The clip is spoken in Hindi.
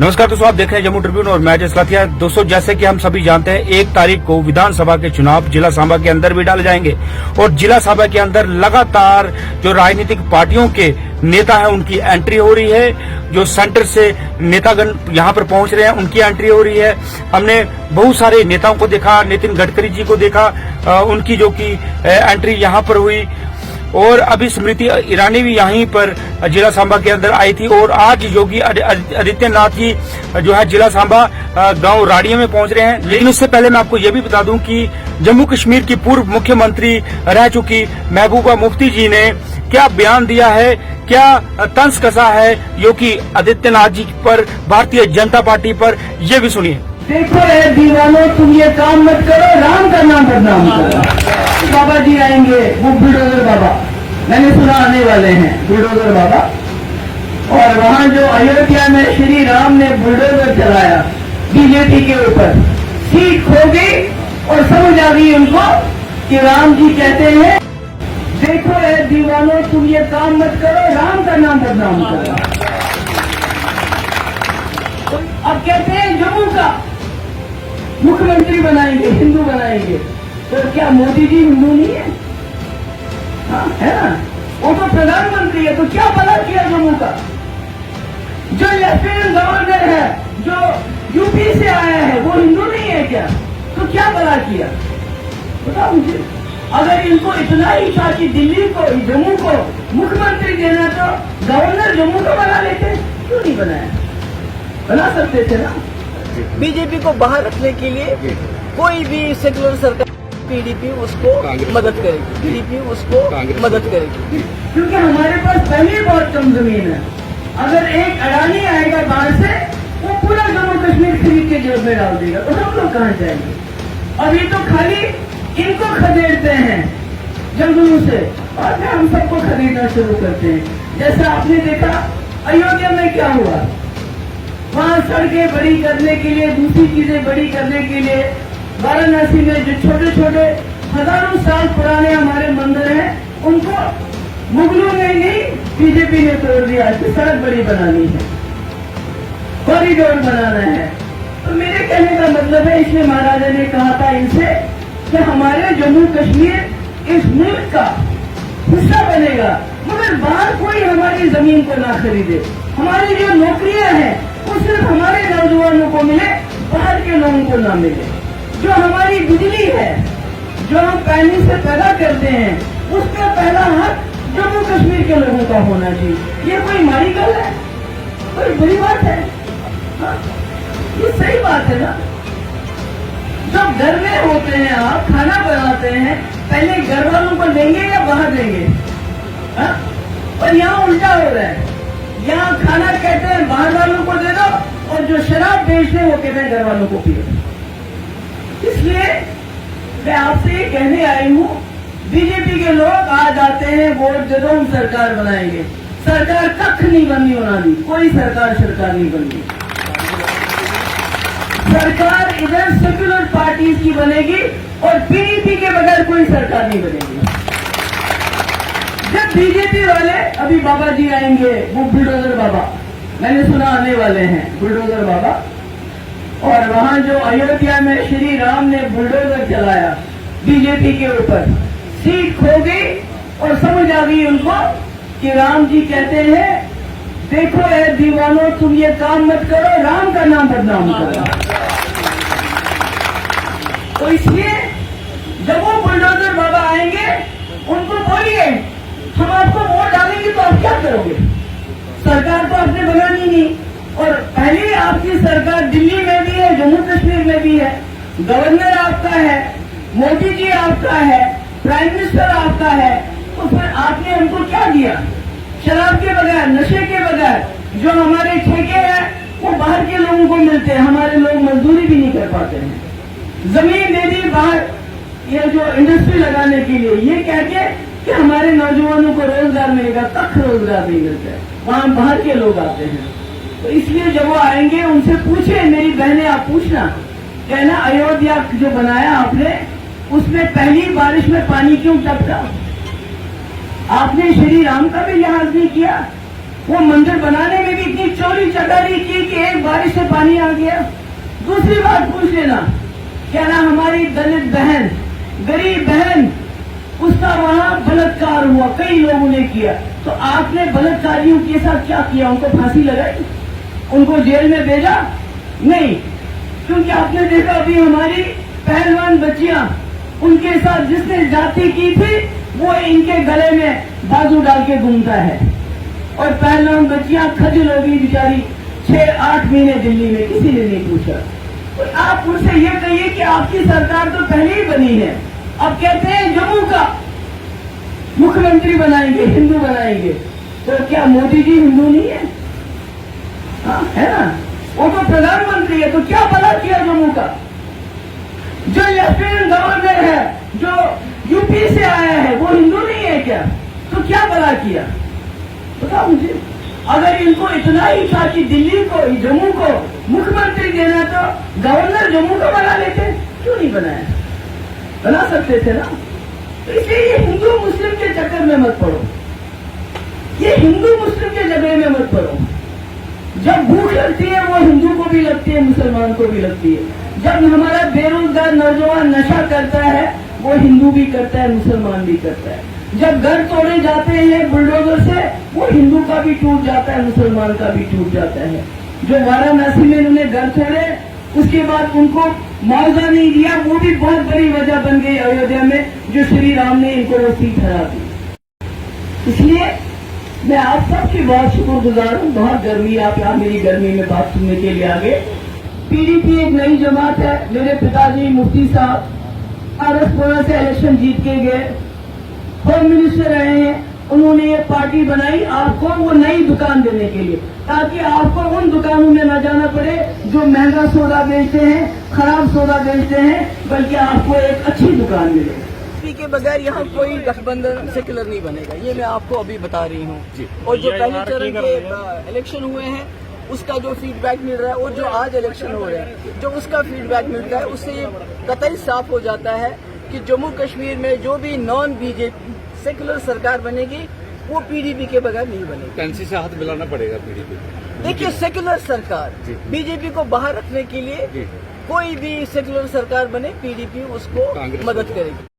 नमस्कार दोस्तों, आप देख रहे हैं जम्मू ट्रिब्यून और मैं जसलातिया। दोस्तों, जैसे कि हम सभी जानते हैं 1 तारीख को विधानसभा के चुनाव जिला सांबा के अंदर भी डाले जाएंगे और जिला सांबा के अंदर लगातार जो राजनीतिक पार्टियों के नेता हैं उनकी एंट्री हो रही है। जो सेंटर से नेतागण यहां पर पहुंच रहे हैं उनकी एंट्री हो रही है। हमने बहुत सारे नेताओं को देखा, नितिन गडकरी जी को देखा, उनकी जो की एंट्री यहां पर हुई और अभी स्मृति ईरानी भी यहीं पर जिला सांबा के अंदर आई थी। और आज योगी आदित्यनाथ जी जो है जिला सांबा गांव राड़िया में पहुंच रहे हैं। लेकिन उससे पहले मैं आपको यह भी बता दूं कि जम्मू कश्मीर की पूर्व मुख्यमंत्री रह चुकी महबूबा मुफ्ती जी ने क्या बयान दिया है, क्या तंज कसा है योगी आदित्यनाथ जी पर, भारतीय जनता पार्टी पर, ये भी सुनिए। देखो ए दीवानों, तुम ये काम मत करो, राम का नाम बदनाम करो। बाबा जी आएंगे, वो बुलडोजर बाबा, मैंने सुना आने वाले हैं बुलडोजर बाबा। और वहाँ जो अयोध्या में श्री राम ने बुलडोजर चलाया बीजेपी के ऊपर, सीट खो गई और समझ आ गई उनको कि राम जी कहते हैं देखो ए दीवानों, तुम ये काम मत करो, राम का नाम बदनाम करो। अब कहते हैं जम्मू का मुख्यमंत्री बनाएंगे, हिंदू बनाएंगे। तो क्या मोदी जी हिंदू नहीं है? हाँ, है ना? वो तो प्रधानमंत्री है। तो क्या भला किया जम्मू का? जो लेफ्टिनेंट गवर्नर है, जो यूपी से आया है, वो हिंदू नहीं है क्या? तो क्या भला किया बताओ मुझे। अगर इनको इतना ही था कि दिल्ली को, जम्मू को मुख्यमंत्री देना, तो गवर्नर जम्मू को बना लेते, क्यों नहीं बनाया? बना सकते थे ना। बीजेपी को बाहर रखने के लिए कोई भी सेकुलर सरकार, पीडीपी उसको मदद करेगी, पीडीपी उसको मदद करेगी, क्योंकि हमारे पास पहले ही बहुत कम जमीन है। अगर एक अडानी आएगा बाहर से, वो पूरा जम्मू कश्मीर खरीद के जेब में डाल देगा, तो हम लोग कहाँ जाएंगे? अभी तो खाली इनको खदेड़ते हैं जंगलों से और फिर हम सबको खरीदना शुरू करते हैं। जैसा आपने देखा अयोध्या में क्या हुआ, वहाँ सड़कें बड़ी करने के लिए, दूसरी चीजें बड़ी करने के लिए, वाराणसी में जो छोटे छोटे हजारों साल पुराने हमारे मंदिर हैं, उनको मुगलों ने नहीं, बीजेपी ने तोड़ दिया कि सड़क बड़ी बनानी है, कॉरिडोर बनाना है। तो मेरे कहने का मतलब है, इसलिए महाराजा ने कहा था इनसे कि हमारे जम्मू कश्मीर इस मुल्क का हिस्सा बनेगा, मगर बाहर कोई हमारी जमीन को ना खरीदे। हमारी जो नौकरियां हैं वो सिर्फ हमारे नौजवानों को मिले, बाहर के लोगों को ना मिले। जो हमारी बिजली है, जो हम पानी से पैदा करते हैं, उसका पहला हक जम्मू कश्मीर के लोगों का होना चाहिए। ये कोई माड़ी गल है? कोई बुरी बात है? हाँ? ये सही बात है ना। जब घर में होते हैं, आप खाना बनाते हैं, पहले घर वालों को देंगे या बाहर देंगे? हाँ? और यहाँ उल्टा हो रहा है, यहाँ खाना कहते हैं बाहर वालों को दे दो और जो शराब बेचते हैं वो कहते हैं घर वालों को पियो। इसलिए मैं आपसे ये कहने आई हूँ, बीजेपी के लोग आज आते हैं वोट दे दो, हम सरकार बनाएंगे। सरकार कख नहीं बननी होना दी, कोई सरकार नहीं बननी। सरकार इधर सेक्युलर पार्टीज की बनेगी और पीडीपी के बगैर कोई सरकार नहीं बनेगी। जब बीजेपी वाले, अभी बाबा जी आएंगे, वो बुलडोजर बाबा, मैंने सुना आने वाले हैं बुलडोजर बाबा। और वहाँ जो अयोध्या में श्री राम ने बुलडोजर चलाया बीजेपी के ऊपर, सीट खो गई और समझ आ गई उनको कि राम जी कहते हैं देखो ए दीवानों, तुम ये काम मत करो, राम का नाम बदनाम करो। तो इसलिए जब वो बुलडोजर बाबा आएंगे, उनको बोलिए हम आपको वोट डालेंगे तो आप क्या करोगे? सरकार तो आपने बनानी नहीं। और पहले आपकी सरकार दिल्ली में भी है, जम्मू कश्मीर में भी है, गवर्नर आपका है, मोदी जी आपका है, प्राइम मिनिस्टर आपका है। तो फिर आपने हमको क्या दिया? शराब के बगैर, नशे के बगैर जो हमारे ठेके हैं वो बाहर के लोगों को मिलते हैं, हमारे लोग मजदूरी भी नहीं कर पाते हैं। जमीन दे दी बाहर, ये जो इंडस्ट्री लगाने के लिए, ये कह के कि हमारे नौजवानों को रोजगार मिलेगा, तक रोजगार नहीं मिलता है, वहां बाहर के लोग आते हैं। तो इसलिए जब वो आएंगे उनसे पूछे, मेरी बहनें आप पूछना, कहना अयोध्या जो बनाया आपने, उसमें पहली बारिश में पानी क्यों टपका? आपने श्री राम का भी लिहाज नहीं किया। वो मंदिर बनाने में भी इतनी चोरी चकारी की कि एक बारिश से पानी आ गया। दूसरी बात पूछ लेना, क्या ना हमारी दलित बहन, गरीब बहन, उसका वहां बलात्कार हुआ, कई लोगों ने किया, तो आपने बलात्कारियों के साथ क्या किया? उनको फांसी लगाई? उनको जेल में भेजा? नहीं, क्योंकि आपने देखा अभी हमारी पहलवान बच्चियां, उनके साथ जिसने जाति की थी वो इनके गले में बाजू डाल के घूमता है, और पहलवान बच्चियां खजल हो गई बेचारी, 6-8 महीने दिल्ली में, किसी ने नहीं पूछा। तो आप उनसे ये कहिए कि आपकी सरकार तो पहले ही बनी है, अब कहते हैं जम्मू का मुख्यमंत्री बनाएंगे, हिंदू बनाएंगे, तो क्या मोदी जी हिंदू नहीं है? हाँ, है ना, वो तो प्रधानमंत्री है, तो क्या भला किया जम्मू का? जो लेफ्टिनेंट गवर्नर है, जो यूपी से आया है, वो हिंदू नहीं है क्या? तो क्या भला किया बताओ मुझे। अगर इनको इतना ही था कि दिल्ली को, जम्मू को मुख्यमंत्री देना, तो गवर्नर जम्मू को बना लेते, क्यों नहीं बनाया? बना सकते थे ना। इसलिए ये हिंदू मुस्लिम के चक्कर में मत पड़ो, ये हिंदू मुस्लिम के झगड़े में मत पड़ो। जब भूख लगती है वो हिंदू को भी लगती है, मुसलमान को भी लगती है। जब हमारा बेरोजगार नौजवान नशा करता है, वो हिंदू भी करता है, मुसलमान भी करता है। जब घर तोड़े जाते हैं बुलडोजर से, वो हिंदू का भी टूट जाता है, मुसलमान का भी टूट जाता है। जो वाराणसी में उन्होंने घर तोड़े, उसके बाद उनको मुआवजा नहीं दिया, वो भी बहुत बड़ी वजह बन गई अयोध्या में, जो श्री राम ने इनको वो सीट हरा दी। इसलिए मैं आप सबकी बहुत शुक्रगुजार हूँ। बहुत गर्मी, आप यहाँ मेरी गर्मी में बात सुनने के लिए आ गए। पीडीपी एक नई जमात है। मेरे पिताजी मुफ्ती साहब आरसपुरा से इलेक्शन जीत के गए, होम मिनिस्टर रहे हैं, उन्होंने ये पार्टी बनाई आपको वो नई दुकान देने के लिए, ताकि आपको उन दुकानों में न जाना पड़े जो महंगा सोडा बेचते हैं, खराब सोडा बेचते हैं, बल्कि आपको एक अच्छी दुकान मिले। बीजेपी के बगैर यहाँ कोई गठबंधन सेक्युलर नहीं बनेगा, ये मैं आपको अभी बता रही हूँ। और जो पहले चरण के इलेक्शन हुए हैं उसका जो फीडबैक मिल रहा है, और जो आज इलेक्शन हो रहे हैं जो उसका फीडबैक मिल रहा है, उससे ये कतई साफ हो जाता है कि जम्मू कश्मीर में जो भी नॉन बीजेपी सेक्युलर सरकार बनेगी वो पीडीपी के बगैर नहीं बनेगी। पेंसी से हाथ मिलाना पड़ेगा पीडीपी। देखिए, सेक्युलर सरकार बीजेपी को बाहर रखने के लिए कोई भी सेक्युलर सरकार बने, पीडीपी उसको मदद करेगी।